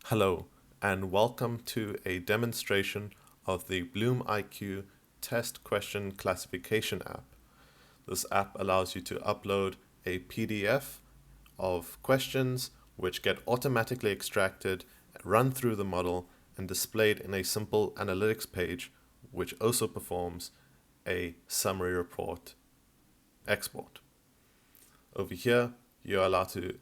Hello, and welcome to a demonstration of the BloomIQ test question classification app. This app allows you to upload a PDF of questions which get automatically extracted, run through the model, and displayed in a simple analytics page, which also performs a summary report export. Over here, you're allowed to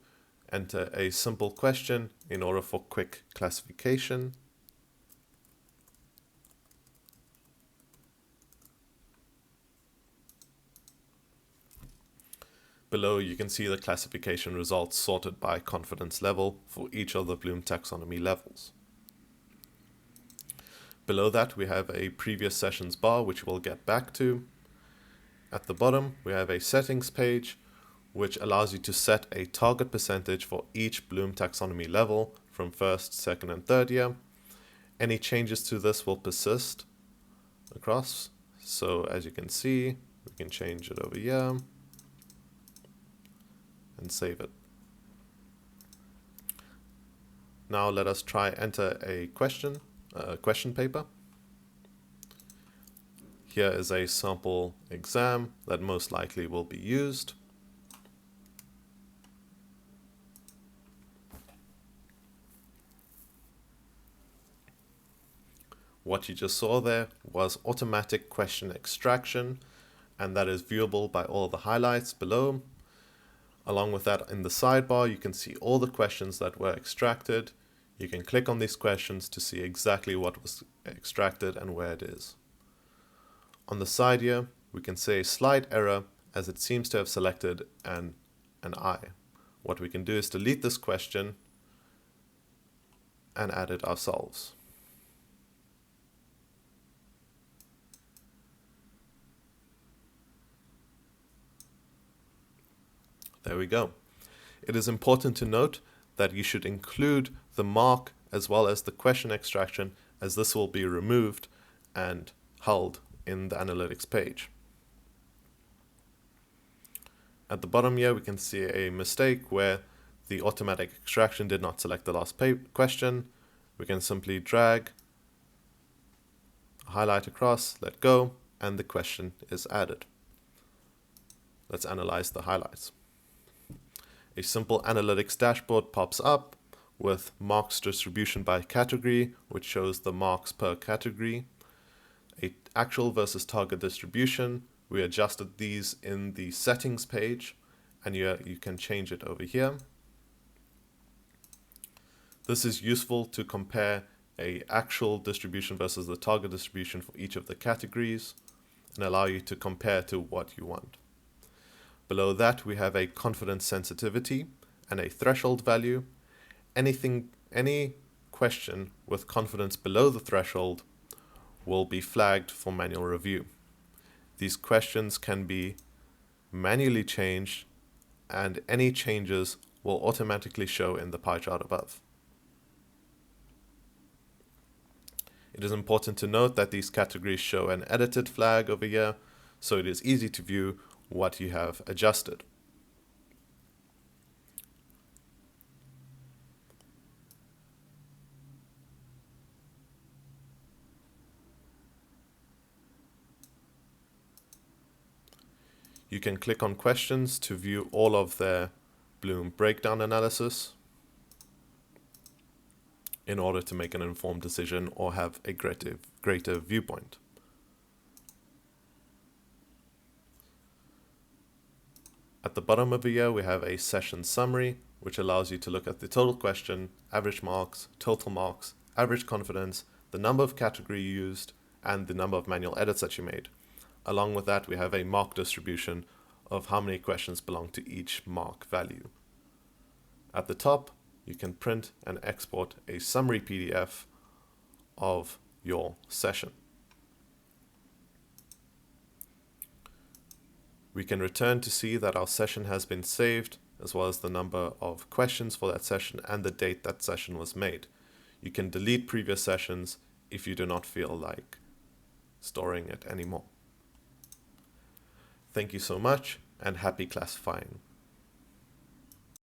enter a simple question in order for quick classification. Below, you can see the classification results sorted by confidence level for each of the Bloom taxonomy levels. Below that, we have a previous sessions bar, which we'll get back to. At the bottom, we have a settings page, which allows you to set a target percentage for each Bloom taxonomy level from first, second, and third year. Any changes to this will persist across. So as you can see, we can change it over here and save it. Now let us try enter a question paper. Here is a sample exam that most likely will be used. What you just saw there was automatic question extraction, and that is viewable by all the highlights below. Along with that, in the sidebar, you can see all the questions that were extracted. You can click on these questions to see exactly what was extracted and where it is. On the side here, we can say slight error as it seems to have selected an I. What we can do is delete this question and add it ourselves. There we go. It is important to note that you should include the mark as well as the question extraction, as this will be removed and held in the analytics page. At the bottom here, we can see a mistake where the automatic extraction did not select the last question. We can simply drag, highlight across, let go, and the question is added. Let's analyze the highlights. A simple analytics dashboard pops up with marks distribution by category, which shows the marks per category. A actual versus target distribution. We adjusted these in the settings page, and you can change it over here. This is useful to compare a actual distribution versus the target distribution for each of the categories and allow you to compare to what you want. Below that, we have a confidence sensitivity and a threshold value. Any question with confidence below the threshold will be flagged for manual review. These questions can be manually changed, and any changes will automatically show in the pie chart above. It is important to note that these categories show an edited flag over here, so it is easy to view what you have adjusted. You can click on questions to view all of their Bloom breakdown analysis in order to make an informed decision or have a greater viewpoint. At the bottom of here, we have a session summary, which allows you to look at the total question, average marks, total marks, average confidence, the number of category used, and the number of manual edits that you made. Along with that, we have a mark distribution of how many questions belong to each mark value. At the top, you can print and export a summary PDF of your session. We can return to see that our session has been saved, as well as the number of questions for that session and the date that session was made. You can delete previous sessions if you do not feel like storing it anymore. Thank you so much, and happy classifying.